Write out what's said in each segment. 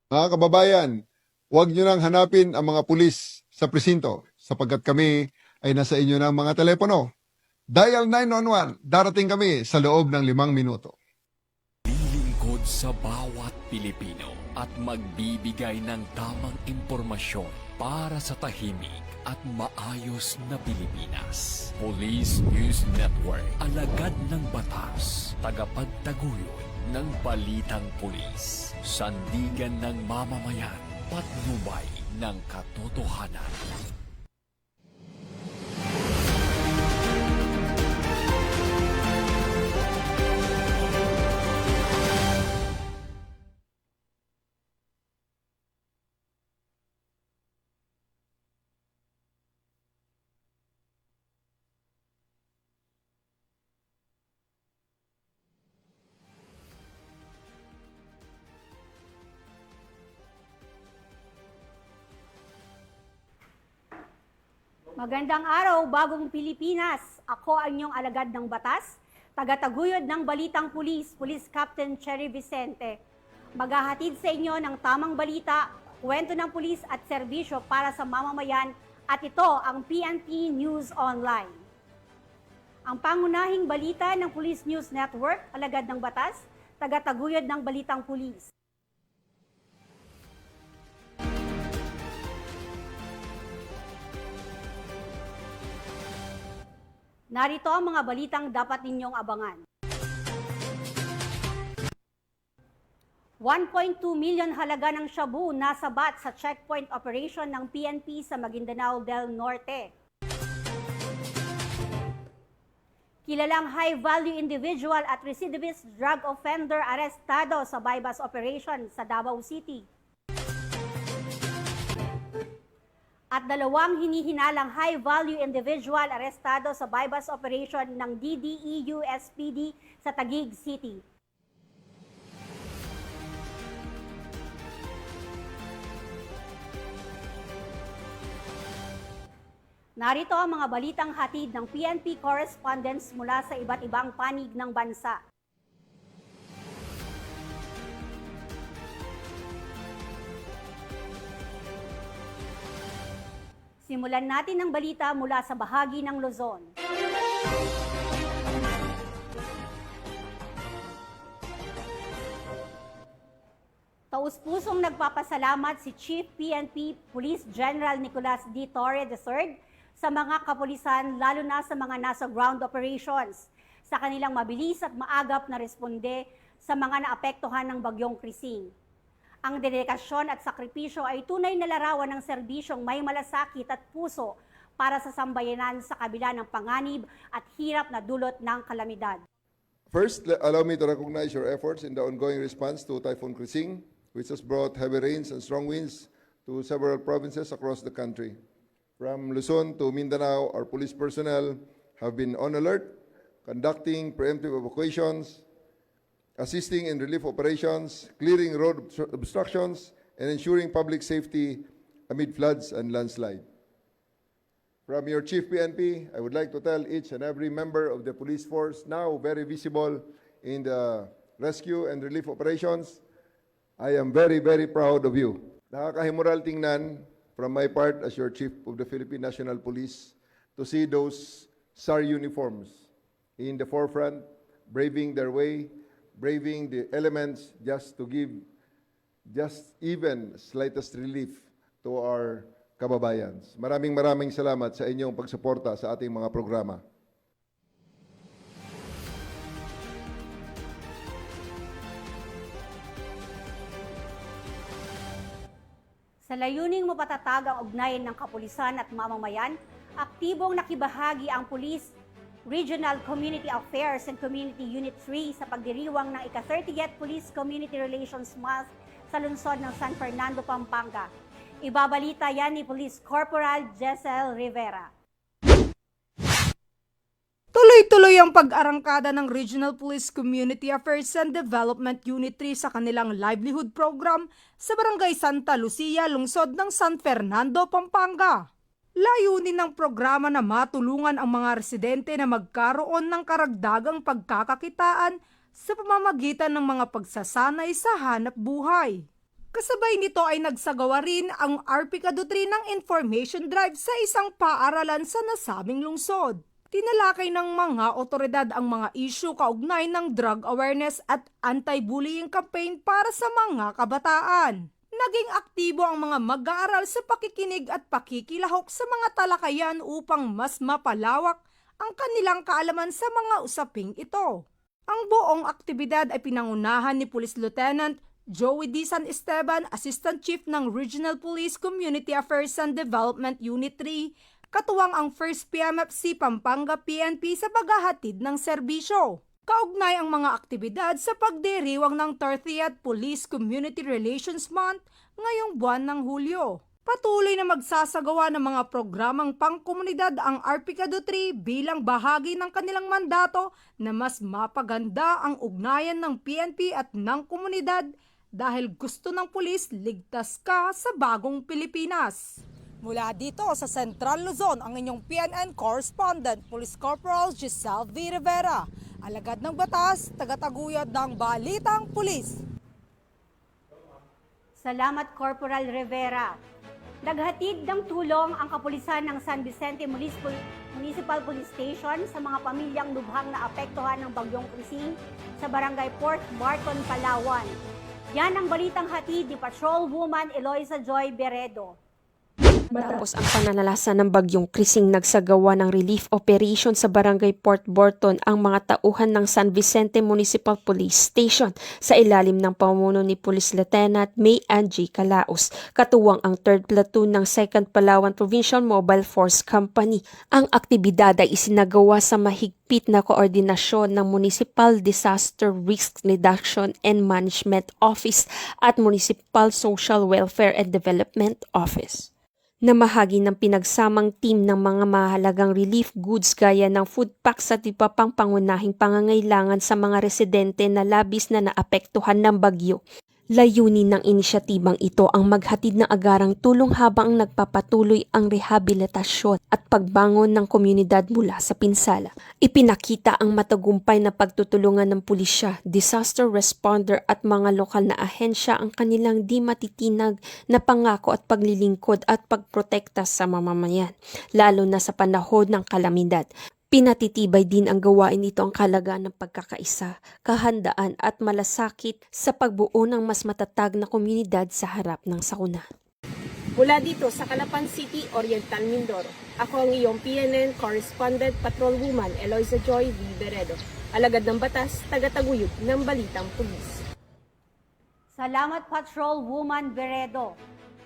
Mga kababayan, huwag nyo nang hanapin ang mga pulis sa presinto sapagkat kami ay nasa inyo ng mga telepono. Dial 911, darating kami sa loob ng 5 minuto. Lilingkod sa bawat Pilipino at magbibigay ng tamang impormasyon para sa tahimik at maayos na Pilipinas. Police News Network, alagad ng batas, tagapagtaguyod ng balitang pulis, sandigan ng mamamayan, patnubay ng katotohanan. Magandang araw, bagong Pilipinas. Ako ang inyong alagad ng batas, tagataguyod ng Balitang Pulis, Police Captain Cherry Vicente. Maghahatid sa inyo ng tamang balita, kwento ng pulis at serbisyo para sa mamamayan at ito ang PNP News Online. Ang pangunahing balita ng Police News Network, alagad ng batas, tagataguyod ng Balitang Pulis. Narito ang mga balitang dapat ninyong abangan. 1.2 million halaga ng shabu nasabat sa checkpoint operation ng PNP sa Maguindanao del Norte. Kilalang high-value individual at recidivist drug offender arestado sa bypass operation sa Davao City. At 2 hinihinalang high-value individual arestado sa bypass operation ng DDEU-SPD sa Taguig City. Narito ang mga balitang hatid ng PNP correspondents mula sa iba't ibang panig ng bansa. Simulan natin ang balita mula sa bahagi ng Luzon. Taus-pusong nagpapasalamat si Chief PNP Police General Nicolas D. Torre III sa mga kapulisan lalo na sa mga nasa ground operations sa kanilang mabilis at maagap na responde sa mga naapektuhan ng bagyong Krising. Ang dedikasyon at sakripisyo ay tunay na larawan ng serbisyong may malasakit at puso para sa sambayanan sa kabila ng panganib at hirap na dulot ng kalamidad. First, allow me to recognize your efforts in the ongoing response to Typhoon Krising, which has brought heavy rains and strong winds to several provinces across the country. From Luzon to Mindanao, our police personnel have been on alert, conducting preemptive evacuations, assisting in relief operations, clearing road obstructions, and ensuring public safety amid floods and landslide. From your Chief PNP, I would like to tell each and every member of the police force now very visible in the rescue and relief operations, I am very, very proud of you. Nakakahimural tingnan from my part as your Chief of the Philippine National Police to see those SAR uniforms in the forefront, braving their way, braving the elements just to give just even slightest relief to our kababayans. Maraming salamat sa inyong pagsuporta sa ating mga programa. Sa layuning mapatatag ang ugnayan ng kapulisan at mamamayan, aktibong nakibahagi ang Police Regional Community Affairs and Community Unit 3 sa pagdiriwang ng ika-30th Police Community Relations Month sa lungsod ng San Fernando, Pampanga. Ibabalita yan ni Police Corporal Jessel Rivera. Tuloy-tuloy ang pag-arangkada ng Regional Police Community Affairs and Development Unit 3 sa kanilang livelihood program sa Barangay Santa Lucia, lungsod ng San Fernando, Pampanga. Layunin ng programa na matulungan ang mga residente na magkaroon ng karagdagang pagkakakitaan sa pamamagitan ng mga pagsasanay sa hanap buhay. Kasabay nito ay nagsagawa rin ang RPCADO 3 ng information drive sa isang paaralan sa nasabing lungsod. Tinalakay ng mga otoridad ang mga issue kaugnay ng drug awareness at anti-bullying campaign para sa mga kabataan. Naging aktibo ang mga mag-aaral sa pakikinig at pakikilahok sa mga talakayan upang mas mapalawak ang kanilang kaalaman sa mga usaping ito. Ang buong aktibidad ay pinangunahan ni Police Lieutenant Joey D. San Esteban, Assistant Chief ng Regional Police Community Affairs and Development Unit 3, katuwang ang 1st PMFC Pampanga PNP sa paghahatid ng serbisyo. Kaugnay ang mga aktibidad sa pagdiriwang ng 30th Police Community Relations Month ngayong buwan ng Hulyo. Patuloy na magsasagawa ng mga programang pangkomunidad ang RPCADO 3 bilang bahagi ng kanilang mandato na mas mapaganda ang ugnayan ng PNP at ng komunidad dahil gusto ng pulis ligtas ka sa bagong Pilipinas. Mula dito sa Central Luzon, ang inyong PNN correspondent, Police Corporal Giselle V. Rivera, alagad ng batas, tagataguyod ng Balitang Pulis. Salamat, Corporal Rivera. Naghatid ng tulong ang kapulisan ng San Vicente Municipal Police Station sa mga pamilyang lubhang na apektuhan ng Bagyong Krising sa Barangay Port Barton, Palawan. Yan ang balitang hatid ni Patrolwoman Eloisa Joy Beredo. Matapos ang pananalasa ng Bagyong Krising, nagsagawa ng relief operation sa Barangay Port Barton ang mga tauhan ng San Vicente Municipal Police Station sa ilalim ng pamuno ni Police Lieutenant May Angie Calaos, katuwang ang 3rd Platoon ng 2nd Palawan Provincial Mobile Force Company. Ang aktibidad ay isinagawa sa mahigpit na koordinasyon ng Municipal Disaster Risk Reduction and Management Office at Municipal Social Welfare and Development Office. Namahagi ng pinagsamang team ng mga mahalagang relief goods gaya ng food packs at iba pang pangunahing pangangailangan sa mga residente na labis na naapektuhan ng bagyo. Layunin ng inisyatibang ito ang maghatid ng agarang tulong habang nagpapatuloy ang rehabilitasyon at pagbangon ng komunidad mula sa pinsala. Ipinakita ang matagumpay na pagtutulungan ng pulisya, disaster responder at mga lokal na ahensya ang kanilang di matitinag na pangako at paglilingkod at pagprotekta sa mamamayan, lalo na sa panahon ng kalamidad. Pinatitibay din ang gawain nito ang kahalagaan ng pagkakaisa, kahandaan at malasakit sa pagbuo ng mas matatag na komunidad sa harap ng sakuna. Mula dito sa Calapan City, Oriental Mindoro, ako ang iyong PNN Correspondent Patrolwoman Eloisa Joy V. Beredo, alagad ng batas, tagataguyod ng Balitang Pulis. Salamat, Patrolwoman Beredo.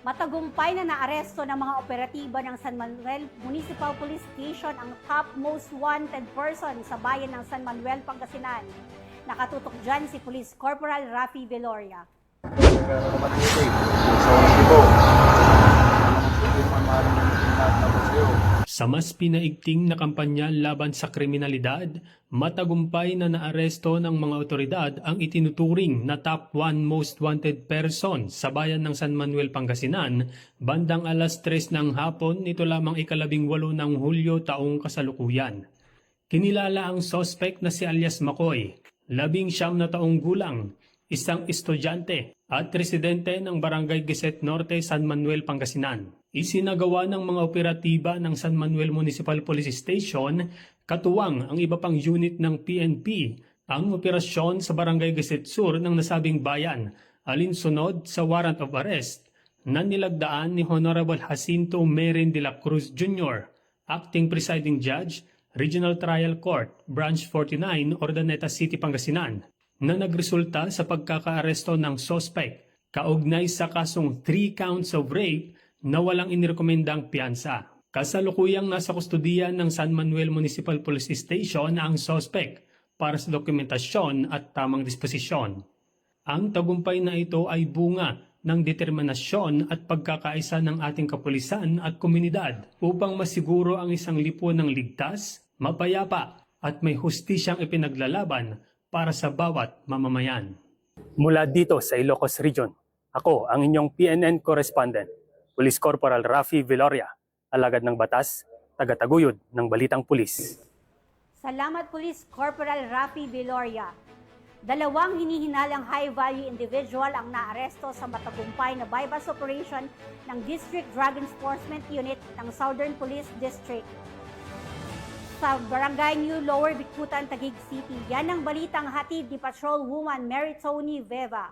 Matagumpay na naaresto ng mga operatiba ng San Manuel Municipal Police Station ang top most wanted person sa bayan ng San Manuel, Pangasinan. Nakatutok dyan si Police Corporal Rafi Veloria. Sa mas pinaigting na kampanya laban sa kriminalidad, matagumpay na naaresto ng mga otoridad ang itinuturing na top 1 most wanted person sa bayan ng San Manuel, Pangasinan, bandang alas 3 ng hapon nito lamang ika-18 ng Hulyo taong kasalukuyan. Kinilala ang suspect na si alias Makoy, 19 na taong gulang, isang estudyante at residente ng Barangay Giset Norte, San Manuel, Pangasinan. Isinagawa ng mga operatiba ng San Manuel Municipal Police Station, katuwang ang iba pang unit ng PNP, ang operasyon sa Barangay Giset Sur ng nasabing bayan, alinsunod sa warrant of arrest na nilagdaan ni Honorable Jacinto Merin de la Cruz Jr., Acting Presiding Judge, Regional Trial Court, Branch 49, Ordaneta City, Pangasinan, na nagresulta sa pagkakaaresto ng suspect kaugnay sa kasong 3 counts of rape na walang inirekomendang piyansa. Kasalukuyang nasa kustudiya ng San Manuel Municipal Police Station ang suspect para sa dokumentasyon at tamang disposisyon. Ang tagumpay na ito ay bunga ng determinasyon at pagkakaisa ng ating kapulisan at komunidad upang masiguro ang isang lipunan ng ligtas, mapayapa at may hustisyang ipinaglalaban para sa bawat mamamayan. Mula dito sa Ilocos Region, ako ang inyong PNN correspondent, Police Corporal Rafi Veloria, alagad ng batas, tagataguyod ng Balitang Pulis. Salamat, Police Corporal Rafi Veloria. Dalawang hinihinalang high-value individual ang naaresto sa matagumpay na bypass operation ng District Drug Enforcement Unit ng Southern Police District sa Barangay New Lower Bicutan, Taguig City. Yan ang balitang hatid ni Patrolwoman Mary Tony Veva.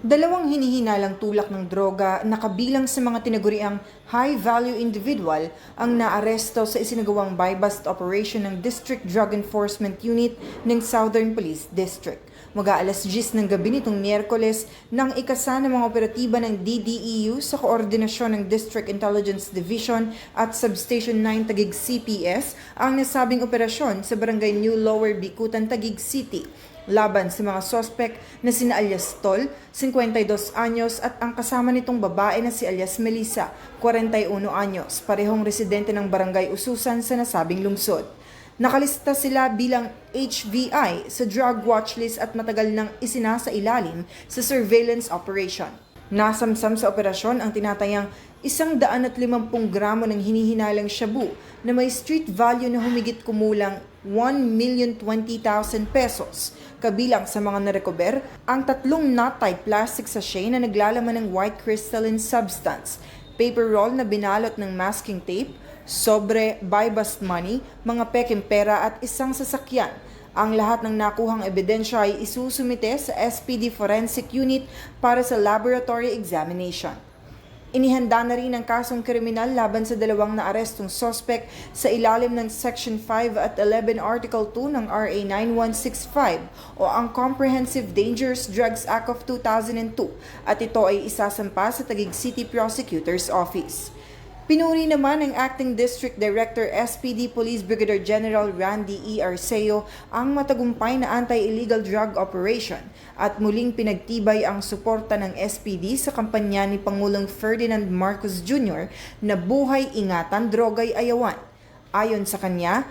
Dalawang hinihinalang tulak ng droga na kabilang sa mga tinaguriang high-value individual ang naaresto sa isinagawang buy-bust operation ng District Drug Enforcement Unit ng Southern Police District. Mag-aalas 10 ng gabi nitong Miyerkules nang ikasa ng mga operatiba ng DDEU sa koordinasyon ng District Intelligence Division at Substation 9 Taguig CPS ang nasabing operasyon sa Barangay New Lower Bicutan, Taguig City, laban sa mga sospek na sina alias Tol, 52 anyos at ang kasama nitong babae na si alias Melissa, 41 anyos, parehong residente ng Barangay Ususan sa nasabing lungsod. Nakalista sila bilang HVI sa drug watchlist at matagal nang isinasailalim sa surveillance operation. Nasamsam sa operasyon ang tinatayang 150 gramo ng hinihinalang shabu na may street value na humigit kumulang 1,020,000 pesos. Kabilang sa mga narecover ang 3 knot-tied plastic sachet na naglalaman ng white crystalline substance, paper roll na binalot ng masking tape, sobre, buy-bust money, mga peking pera at isang sasakyan. Ang lahat ng nakuhang ebidensya ay isusumite sa SPD Forensic Unit para sa laboratory examination. Inihanda na rin ang kasong kriminal laban sa dalawang naarestong sospek sa ilalim ng Section 5 at 11 Article 2 ng RA 9165 o ang Comprehensive Dangerous Drugs Act of 2002 at ito ay isasampa sa Taguig City Prosecutor's Office. Pinuri naman ng Acting District Director SPD Police Brigadier General Randy E. Arceo ang matagumpay na anti-illegal drug operation at muling pinagtibay ang suporta ng SPD sa kampanya ni Pangulong Ferdinand Marcos Jr. na buhay ingatan, droga'y ayawan. Ayon sa kanya,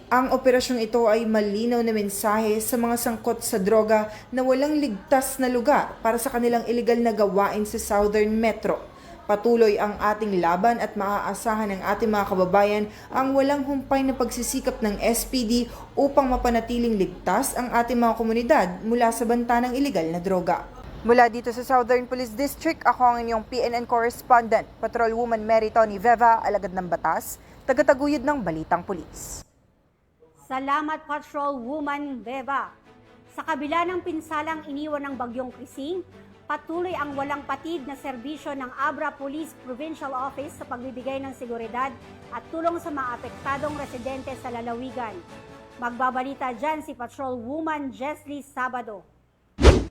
ang operasyong ito ay malinaw na mensahe sa mga sangkot sa droga na walang ligtas na lugar para sa kanilang iligal na gawain sa Southern Metro. Patuloy ang ating laban at maaasahan ng ating mga kababayan ang walang humpay na pagsisikap ng SPD upang mapanatiling ligtas ang ating mga komunidad mula sa banta ng iligal na droga. Mula dito sa Southern Police District, ako ang inyong PNN correspondent, Patrolwoman Mary Tony Veva, alagad ng batas, tagataguyod ng Balitang Pulis. Salamat, Patrolwoman Veva. Sa kabila ng pinsalang iniwan ng Bagyong Krising, patuloy ang walang patid na serbisyo ng Abra Police Provincial Office sa pagbibigay ng seguridad at tulong sa mga apektadong residente sa lalawigan. Magbabalita dyan si Patrolwoman Jesly Sabado.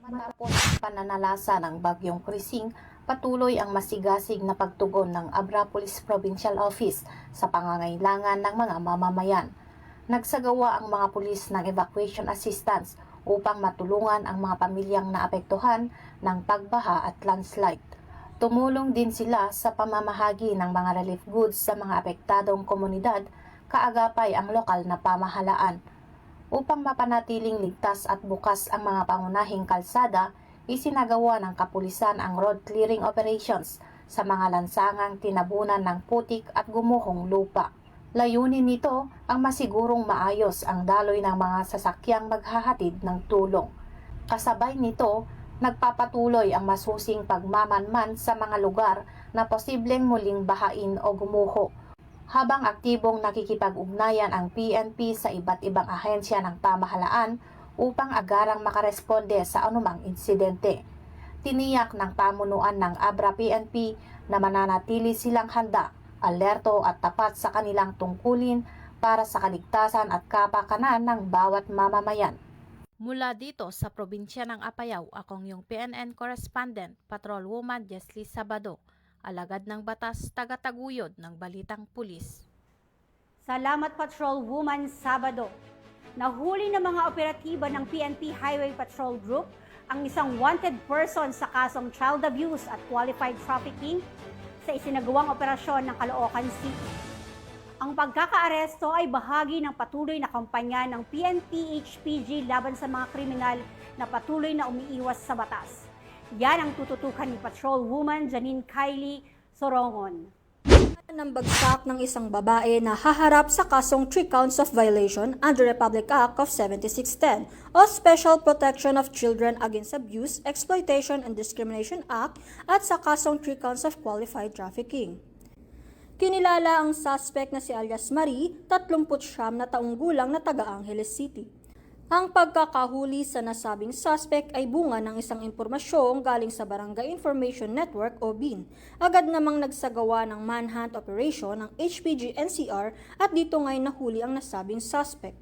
Matapos ang pananalasa ng Bagyong Krising, patuloy ang masigasig na pagtugon ng Abra Police Provincial Office sa pangangailangan ng mga mamamayan. Nagsagawa ang mga pulis ng evacuation assistance upang matulungan ang mga pamilyang naapektuhan ng pagbaha at landslide. Tumulong din sila sa pamamahagi ng mga relief goods sa mga apektadong komunidad, kaagapay ang lokal na pamahalaan. Upang mapanatiling ligtas at bukas ang mga pangunahing kalsada, isinagawa ng kapulisan ang road clearing operations sa mga lansangang tinabunan ng putik at gumuhong lupa. Layunin nito ang masigurong maayos ang daloy ng mga sasakyang maghahatid ng tulong. Kasabay nito, nagpapatuloy ang masusing pagmamanman sa mga lugar na posibleng muling bahain o gumuho, habang aktibong nakikipag-ugnayan ang PNP sa iba't ibang ahensya ng pamahalaan upang agarang makaresponde sa anumang insidente. Tiniyak ng pamunuan ng Abra PNP na mananatili silang handa, alerto at tapat sa kanilang tungkulin para sa kaligtasan at kapakanan ng bawat mamamayan. Mula dito sa probinsya ng Apayao, akong yung PNN correspondent, Patrolwoman Jesly Sabado, alagad ng batas, tagataguyod ng Balitang Pulis. Salamat, Patrolwoman Sabado. Nahuli ng mga operatiba ng PNP Highway Patrol Group ang isang wanted person sa kasong child abuse at qualified trafficking sa isinagawang operasyon ng Caloocan City. Ang pagkakaaresto ay bahagi ng patuloy na kampanya ng PNP-HPG laban sa mga kriminal na patuloy na umiiwas sa batas. Yan ang tututukan ni Patrolwoman Janine Kylie Sorongon. Ng bagsak ng isang babae na haharap sa kasong 3 counts of violation under Republic Act of 7610 o Special Protection of Children Against Abuse, Exploitation and Discrimination Act at sa kasong 3 counts of qualified trafficking. Kinilala ang suspect na si alias Marie, 39 na taong gulang na taga Angeles City. Ang pagkakahuli sa nasabing suspect ay bunga ng isang impormasyon galing sa Barangay Information Network o BIN. Agad namang nagsagawa ng manhunt operation ng HPG-NCR at dito ngayon nahuli ang nasabing suspect.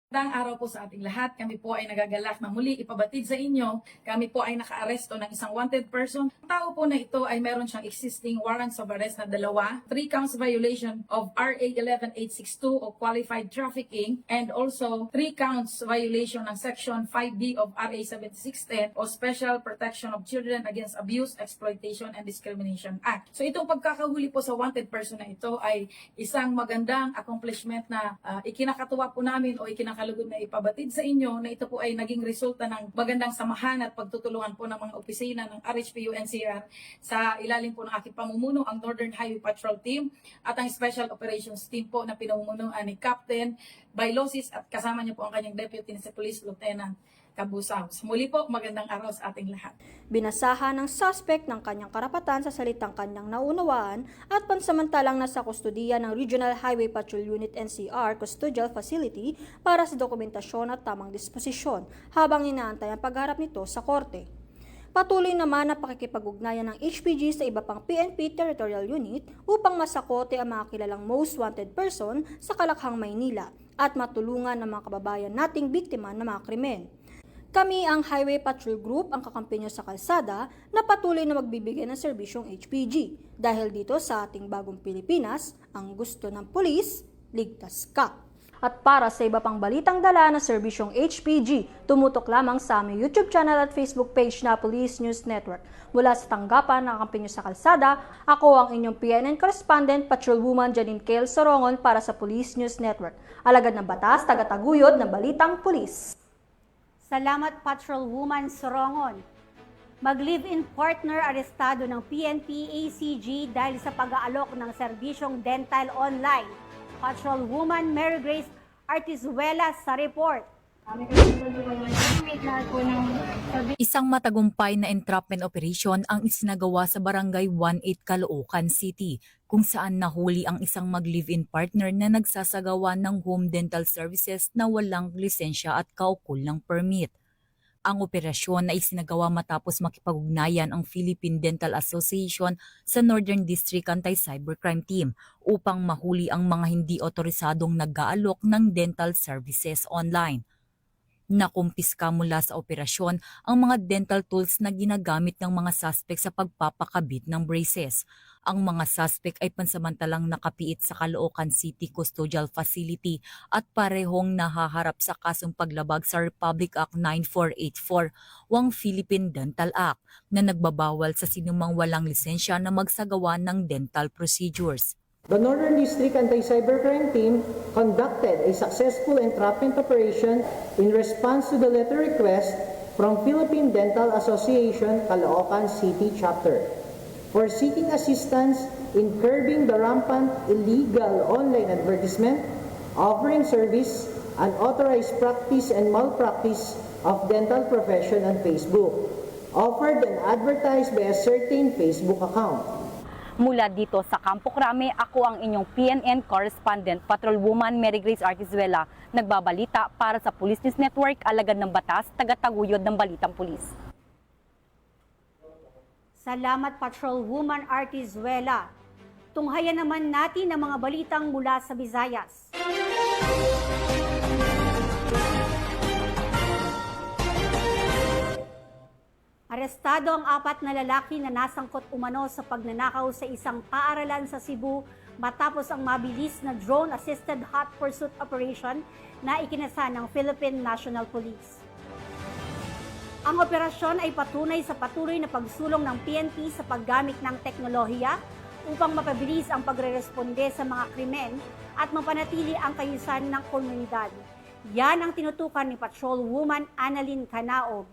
Magandang araw po sa ating lahat. Kami po ay nagagalak na muli ipabatid sa inyo. Kami po ay nakaaresto ng isang wanted person. Ang tao po na ito ay meron siyang existing warrants of arrest na 2, 3 counts violation of RA 11862 o qualified trafficking, and also 3 counts violation ng section 5B of RA 7610 o Special Protection of Children Against Abuse, Exploitation and Discrimination Act. So itong pagkakahuli po sa wanted person na ito ay isang magandang accomplishment na ikinakatuwa po namin o ikinakatuwa kalugod na ipabatid sa inyo na ito po ay naging resulta ng magandang samahan at pagtutulungan po ng mga opisina ng RHPU-NCR sa ilalim po ng aking pamumuno, ang Northern Highway Patrol Team at ang Special Operations Team po na pinamumunuan ni Captain Bailosis at kasama niyo po ang kanyang deputy na si Police Lieutenant Kabusaw. Muli po, magandang araw sa ating lahat. Binasahan ng suspect ng kanyang karapatan sa salitang kanyang naunawaan at pansamantalang nasa kustudiya ng Regional Highway Patrol Unit NCR Custodial Facility para sa dokumentasyon at tamang disposisyon habang inaantay ang pagharap nito sa korte. Patuloy naman ang pakikipag-ugnayan ng HPG sa iba pang PNP Territorial Unit upang masakote ang mga kilalang most wanted person sa Kalakhang, Maynila at matulungan ng mga kababayan nating biktima ng mga krimen. Kami ang Highway Patrol Group, ang kakampi nyo sa kalsada na patuloy na magbibigay ng serbisyong HPG. Dahil dito sa ating bagong Pilipinas, ang gusto ng pulis, ligtas ka. At para sa iba pang balitang dala na serbisyong HPG, tumutok lamang sa aming YouTube channel at Facebook page na Police News Network. Mula sa tanggapan ng kakampi nyo sa kalsada, ako ang inyong PNN correspondent, Patrolwoman Janine Kale Sorongon para sa Police News Network. Alagad ng batas, tagataguyod ng balitang pulis. Salamat, Patrolwoman Sorongon. Mag-live-in partner arestado ng PNP-ACG dahil sa pag-aalok ng serbisyong dental online. Patrolwoman Mary Grace Artizuela sa report. Isang matagumpay na entrapment operation ang isinagawa sa Barangay 18 Caloocan City, kung saan nahuli ang isang mag-live-in partner na nagsasagawa ng home dental services na walang lisensya at kaukol ng permit. Ang operasyon na isinagawa matapos makipag-ugnayan ang Philippine Dental Association sa Northern District Anti-Cybercrime Team upang mahuli ang mga hindi otorisadong nag-aalok ng dental services online. Nakumpiska mula sa operasyon ang mga dental tools na ginagamit ng mga suspect sa pagpapakabit ng braces. Ang mga suspect ay pansamantalang nakapiit sa Caloocan City Custodial Facility at parehong nahaharap sa kasong paglabag sa Republic Act 9484 o ang Philippine Dental Act na nagbabawal sa sinumang walang lisensya na magsagawa ng dental procedures. The Northern District Anti-Cybercrime Team conducted a successful entrapment operation in response to the letter request from Philippine Dental Association, Caloocan City Chapter, for seeking assistance in curbing the rampant illegal online advertisement, offering service, unauthorized practice and malpractice of dental profession on Facebook, offered and advertised by a certain Facebook account. Mula dito sa Campo Crame, ako ang inyong PNN correspondent, Patrolwoman Mary Grace Artizuela, nagbabalita para sa Police News Network, alagad ng batas, tagataguyod ng balitang pulis. Salamat, Patrolwoman Artizuela. Tunghayan naman natin ang mga balitang mula sa Visayas. Arestado ang 4 na lalaki na nasangkot umano sa pagnanakaw sa isang paaralan sa Cebu matapos ang mabilis na drone-assisted hot pursuit operation na ikinasa ng Philippine National Police. Ang operasyon ay patunay sa patuloy na pagsulong ng PNP sa paggamit ng teknolohiya upang mapabilis ang pagreresponde sa mga krimen at mapanatili ang kayusan ng komunidad. Yan ang tinutukan ni Patrolwoman Annalyn Canaog.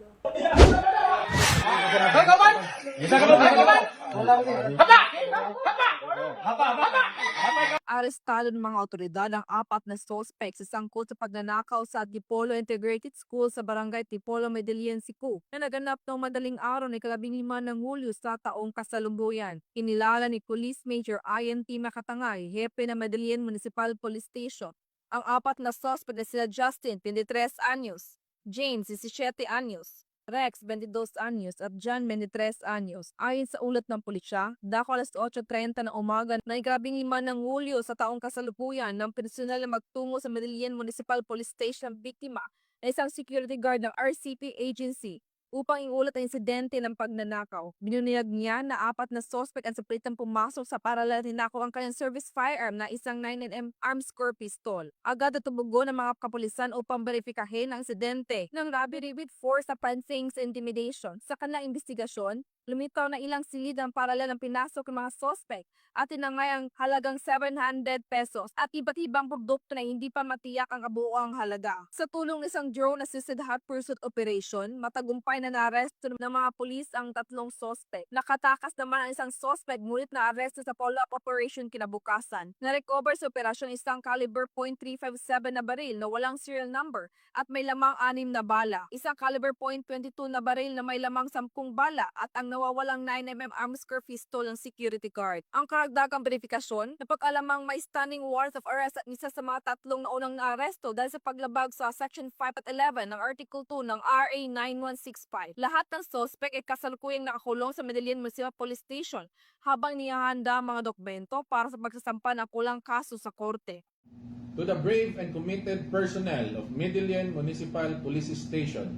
Arestado ng mga otoridad ang 4 na suspect sa sangkot sa pagnanakaw sa Antipolo Integrated School sa Barangay Tipolo, Medellin, Cebu na naganap noong madaling araw ng ika-15 ng Hulyo sa taong kasalukuyan. Kinilala ni Police Major INT Makatangay, hepe ng Medellin Municipal Police Station. Ang 4 na suspect na sila Justin, 23 anyos, James, 17 anyos, Rex, 22 anyos at John, 23 anyos. Ayon sa ulat ng pulisya, dako alas 8:30 ng umaga na ika-15 ng Hulyo sa taong kasalukuyan ng personal na magtungo sa Medellin Municipal Police Station biktima na isang security guard ng RCP agency upang iulat ang insidente ng pagnanakaw. Binunyag niya na 4 na suspect ang sapilitang pumasok sa paralan at ninakaw ang kanyang service firearm na isang 9mm armed score pistol. Agad na tumugon ng mga kapulisan upang berifikahin ang insidente ng robbery with force sa pansing sa intimidation. Sa kanilang investigasyon, lumitaw na ilang silid ang paralan ng pinasok ng mga suspect at tinangay ang halagang 700 pesos at iba't ibang produkto na hindi pa matiyak ang kabuuang halaga. Sa tulong ng isang drone-assisted hot pursuit operation, matagumpay na naaresto ng mga pulis ang 3 suspect. Nakatakas naman ang isang suspect ngunit naaresto sa follow-up operation kinabukasan. Na-recover sa operasyon isang caliber .357 na baril na walang serial number at may lamang 6 na bala. Isang caliber .22 na baril na may lamang 10 bala at ang nawawalang 9mm armed score pistol ng security guard. Ang karagdagang verifikasyon, napag-alamang may standing warrant of arrest at isa sa mga 3 na unang naaresto dahil sa paglabag sa Section 5 at 11 ng Article 2 ng RA 9165. Lahat ng suspect ay kasalukuyang nakakulong sa Medellin Municipal Police Station habang nihahanda ang mga dokumento para sa pagsasampa ng kulang kaso sa korte. To the brave and committed personnel of Medellin Municipal Police Station,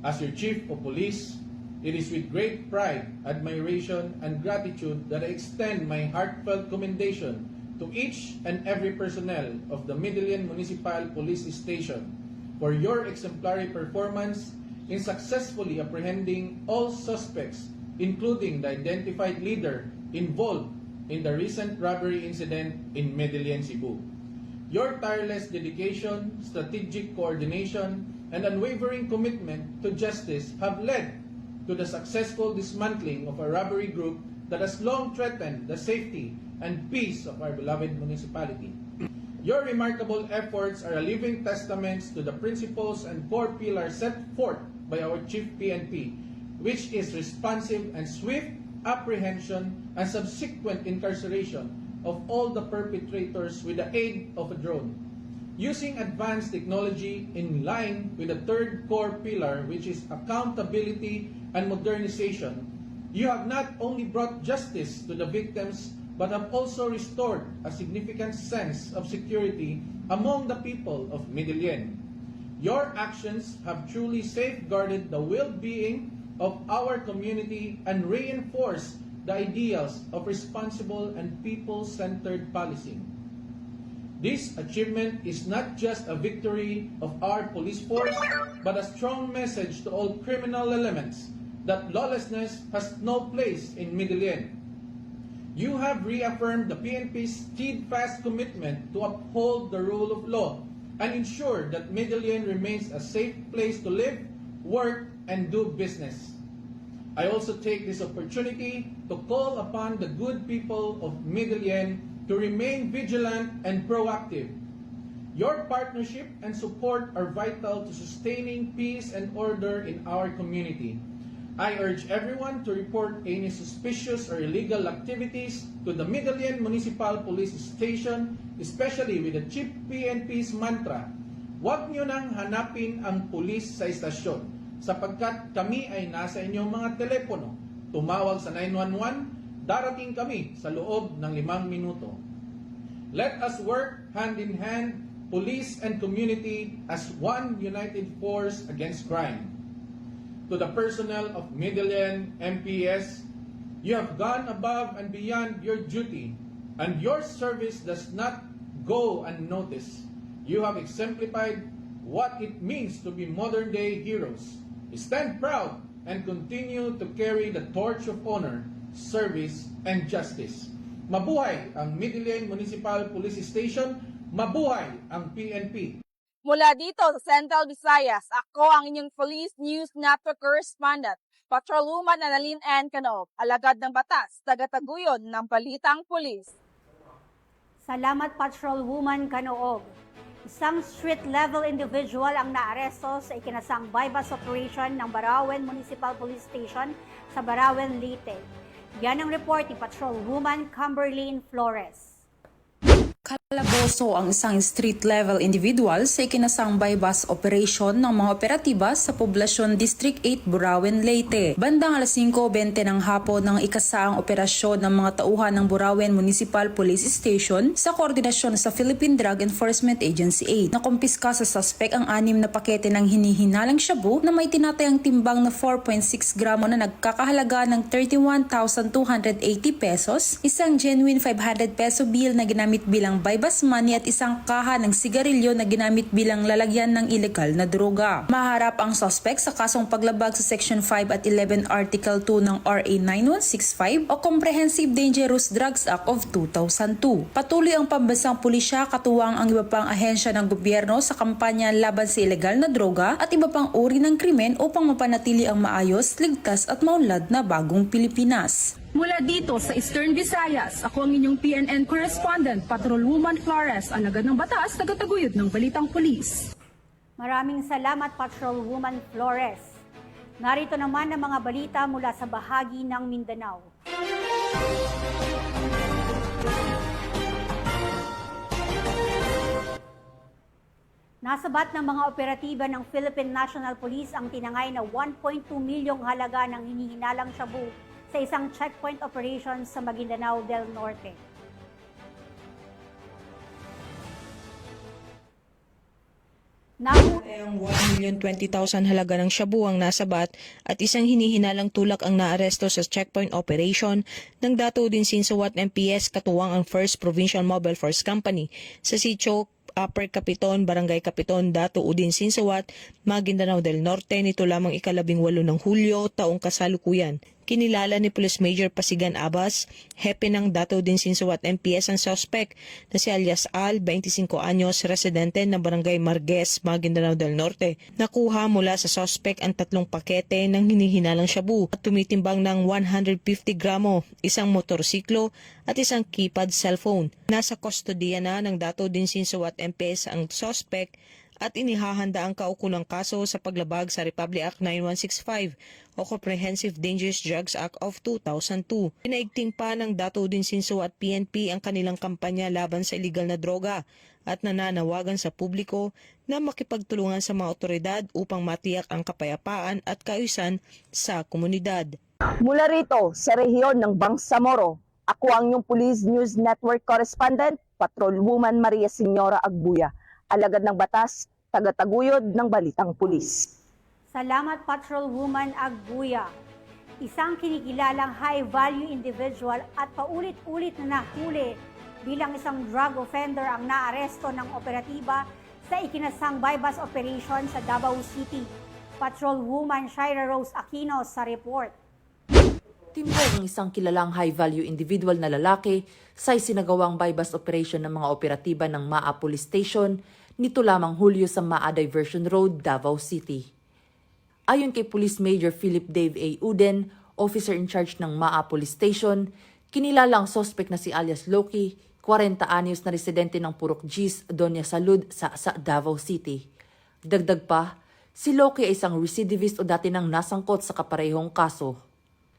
as your Chief of Police, it is with great pride, admiration, and gratitude that I extend my heartfelt commendation to each and every personnel of the Medellin Municipal Police Station for your exemplary performance in successfully apprehending all suspects, including the identified leader involved in the recent robbery incident in Medellin, Cebu. Your tireless dedication, strategic coordination, and unwavering commitment to justice have led to the successful dismantling of a robbery group that has long threatened the safety and peace of our beloved municipality. Your remarkable efforts are a living testament to the principles and core pillars set forth by our Chief PNP, which is responsive and swift apprehension and subsequent incarceration of all the perpetrators with the aid of a drone. Using advanced technology in line with the third core pillar, which is accountability and modernization, you have not only brought justice to the victims, but have also restored a significant sense of security among the people of Medellin. Your actions have truly safeguarded the well-being of our community and reinforced the ideals of responsible and people-centered policing. This achievement is not just a victory of our police force, but a strong message to all criminal elements that lawlessness has no place in Medellin. You have reaffirmed the PNP's steadfast commitment to uphold the rule of law and ensure that Medellin remains a safe place to live, work, and do business. I also take this opportunity to call upon the good people of Medellin to remain vigilant and proactive. Your partnership and support are vital to sustaining peace and order in our community. I urge everyone to report any suspicious or illegal activities to the Medellin Municipal Police Station, especially with the Chief PNP's mantra, "Huwag niyo nang hanapin ang pulis sa istasyon, sapagkat kami ay nasa inyong mga telepono. Tumawag sa 911, darating kami sa loob ng 5 minuto." Let us work hand in hand, police and community, as one united force against crime. To the personnel of Medellin MPS, you have gone above and beyond your duty, and your service does not go unnoticed. You have exemplified what it means to be modern-day heroes. Stand proud and continue to carry the torch of honor, service, and justice. Mabuhay ang Medellin Municipal Police Station, mabuhay ang PNP. Mula dito sa Central Visayas, ako ang inyong Police News Network correspondent, Patrolwoman Annalyn N. Canob, alagad ng batas, tagataguyod ng Balitang Pulis. Salamat, Patrolwoman Kanoog. Isang street-level individual ang naaresto sa ikinasang bypass operation ng Barawen Municipal Police Station sa Barawen, Leyte. Yan ang report ni Patrolwoman Camberlyn Flores. Kalaboso ang isang street-level individual sa ikinasang bypass operation ng mga operatiba sa Poblasyon District 8, Burawen, Leyte. Bandang alas 5:20 ng hapon ng ikasaang operasyon ng mga tauhan ng Burawen Municipal Police Station sa koordinasyon sa Philippine Drug Enforcement Agency 8. Nakumpiska sa suspect ang 6 na pakete ng hinihinalang shabu na may tinatayang timbang na 4.6 gramo na nagkakahalaga ng 31,280 pesos, isang genuine 500 peso bill na ginamit bilang bypass money at isang kaha ng sigarilyo na ginamit bilang lalagyan ng ilegal na droga. Maharap ang suspect sa kasong paglabag sa Section 5 at 11 Article 2 ng RA 9165 o Comprehensive Dangerous Drugs Act of 2002. Patuloy ang pambansang pulisya katuwang ang iba pang ahensya ng gobyerno sa kampanya laban sa ilegal na droga at iba pang uri ng krimen upang mapanatili ang maayos, ligtas at maunlad na bagong Pilipinas. Mula dito sa Eastern Visayas, ako ang inyong PNN correspondent, Patrolwoman Flores, alagad ng batas, tagataguyod ng Balitang Pulis. Maraming salamat, Patrolwoman Flores. Narito naman ang mga balita mula sa bahagi ng Mindanao. Nasabat ng mga operatiba ng Philippine National Police ang tinangay na 1.2 milyong halaga ng hinihinalang shabu sa isang checkpoint operation sa Maguindanao del Norte. Ang 1,020,000 halaga ng shabu ang nasabat at isang hinihinalang tulak ang naaresto sa checkpoint operation ng Dato Udin Sinsuat MPS katuwang ang 1st Provincial Mobile Force Company sa sitio Upper Capiton, Barangay Capiton, Dato Udin Sinsuat, Maguindanao del Norte nito lamang 18 ng Hulyo taong kasalukuyan. Kinilala ni Police Major Pasigan Abbas, hepe ng Dato Udin Sinsuat MPS ang suspect na si alias Al, 25 anyos, residente ng Barangay Margues, Maguindanao del Norte. Nakuha mula sa suspect ang 3 pakete ng hinihinalang shabu at tumitimbang ng 150 gramo, isang motorsiklo at isang keypad cellphone. Nasa kustodiya na ng Dato Udin Sinsuat MPS ang suspect at inihahanda ang kaukulang kaso sa paglabag sa Republic Act 9165 o Comprehensive Dangerous Drugs Act of 2002. Pinaigting pa ng Dato Udin Sinsuat at PNP ang kanilang kampanya laban sa iligal na droga at nananawagan sa publiko na makipagtulungan sa mga otoridad upang matiyak ang kapayapaan at kaayusan sa komunidad. Mula rito sa rehiyon ng Bangsamoro, ako ang inyong Police News Network Correspondent, Patrolwoman Maria Señora Agbuya, alagad ng batas, tagataguyod ng Balitang Pulis. Salamat, Patrolwoman Agbuya. Isang kinikilalang high-value individual at paulit-ulit na nahuli bilang isang drug offender ang naaresto ng operatiba sa ikinasang bypass operation sa Davao City. Patrolwoman Shaira Rose Aquino sa report. Timbog ang isang kilalang high-value individual na lalaki sa isinagawang bypass operation ng mga operatiba ng MAA Police Station nito lamang Hulyo sa MAA Diversion Road, Davao City. Ayon kay Police Major Philip Dave A. Uden, officer in charge ng MAA Police Station, kinilala ang suspect na si alias Loki, 40 anyos na residente ng Purok Gis, Doña Salud sa Davao City. Dagdag pa, si Loki ay isang recidivist o dati nang nasangkot sa kaparehong kaso.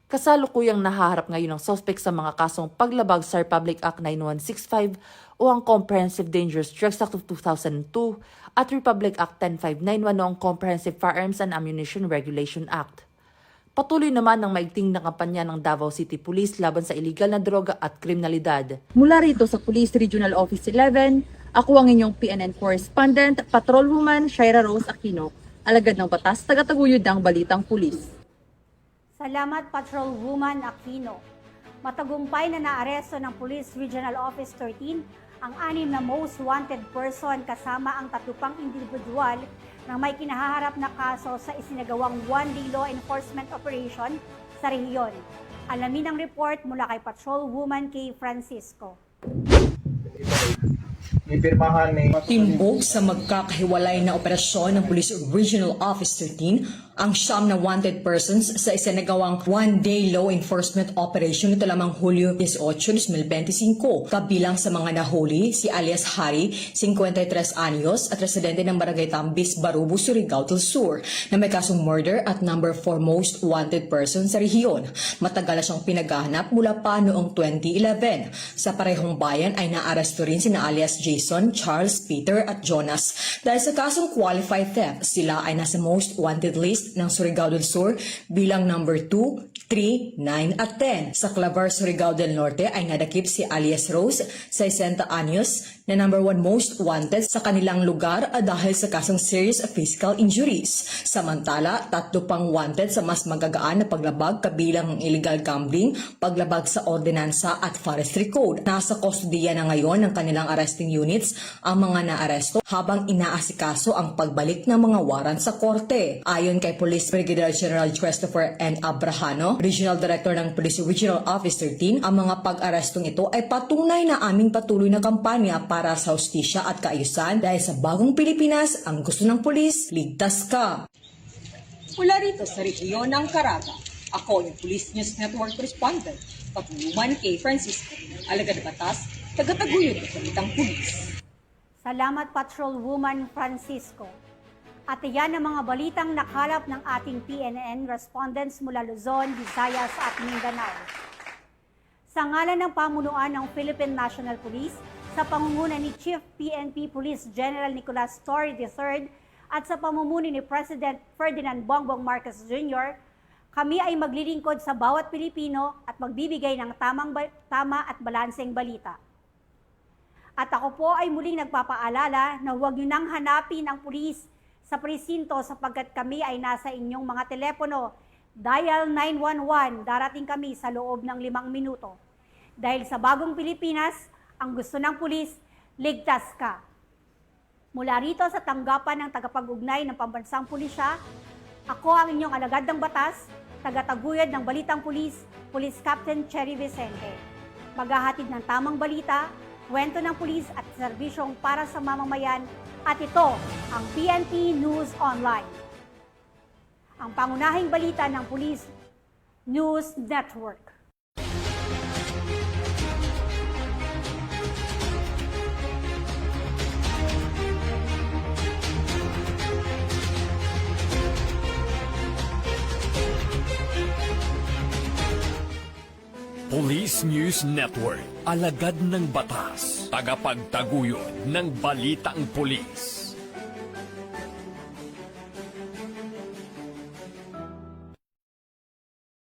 Kasalukuyang nahaharap ngayon ang suspect sa mga kasong paglabag sa Republic Act 9165 o ang Comprehensive Dangerous Drugs Act of 2002 at Republic Act 10591 o ang Comprehensive Firearms and Ammunition Regulation Act. Patuloy naman ang maigting na kampanya ng Davao City Police laban sa iligal na droga at kriminalidad. Mula rito sa Police Regional Office 11, ako ang inyong PNN Correspondent, Patrolwoman Shaira Rose Aquino, alagad ng batas, tagataguyod ng Balitang Pulis. Salamat, Patrolwoman Aquino. Matagumpay na naaresto ng Police Regional Office 13 ang 6 na most wanted person kasama ang 3 pang individual na may kinahaharap na kaso sa isinagawang one-day law enforcement operation sa rehiyon. Alamin ang report mula kay Patrolwoman Kay Francisco. Timbog sa magkakahiwalay na operasyon ng Police Regional Office 13 ang siyam na wanted persons sa isinagawang one-day law enforcement operation nito lamang Hulyo 18, 2025. Kabilang sa mga nahuli si alias Hari, 53 anyos at residente ng Barangay Tambis, Barubo, Surigao del Sur na may kasong murder at number 4 most wanted person sa rehiyon. Matagal na siyang pinaghahanap mula pa noong 2011. Sa parehong bayan ay naaresto rin sina alias Jason, Charles, Peter at Jonas. Dahil sa kasong qualified theft, sila ay nasa most wanted list ng Surigao del Sur bilang number 2, 3, 9 at 10. Sa Clavar, Surigao del Norte ay nadakip si alias Rose, 60 anyos, na number 1 most wanted sa kanilang lugar dahil sa kasong serious physical injuries. Samantala, 3 pang wanted sa mas magagaan na paglabag kabilang ang illegal gambling, paglabag sa ordinansa at forestry code. Nasa kustodiya na ngayon ng kanilang arresting units ang mga naaresto habang inaasikaso ang pagbalik ng mga warrant sa korte. Ayon kay Police Brigadier General Christopher N. Abrahano, Regional Director ng Police Regional Office 13, ang mga pag-arestong ito ay patunay na aming patuloy na kampanya para sa hustisya at kaayusan dahil sa bagong Pilipinas, ang gusto ng pulis, ligtas ka. Mula rito sa rehiyon ng Caraga, ako yung Police News Network Correspondent, Patuluman K. Francisco, alagad batas, tagataguyod ng Balitang Pulis. Salamat, Patrolwoman Francisco. At iyan ang mga balitang nakalap ng ating PNN respondents mula Luzon, Visayas at Mindanao. Sa ngalan ng pamunuan ng Philippine National Police, sa pangunguna ni Chief PNP Police General Nicolas Torre III at sa pamumuno ni President Ferdinand Bongbong Marcos Jr., kami ay maglilingkod sa bawat Pilipino at magbibigay ng tama at balanseng balita. At ako po ay muling nagpapaalala na huwag niyo nang hanapin ang pulis sa presinto sapagkat kami ay nasa inyong mga telepono. Dial 911, darating kami sa loob ng 5 minuto. Dahil sa bagong Pilipinas, ang gusto ng pulis, ligtas ka. Mula rito sa tanggapan ng tagapag-ugnay ng Pambansang Pulisya, ako ang inyong alagad ng batas, tagataguyod ng Balitang Pulis, Police Captain Cherry Vicente. Maghahatid ng tamang balita, kwento ng pulis at serbisyong para sa mamamayan, at ito ang PNP News Online. Ang pangunahing balita ng Police News Network. Police News Network, alagad ng batas, tagapagtaguyod ng balitang pulis.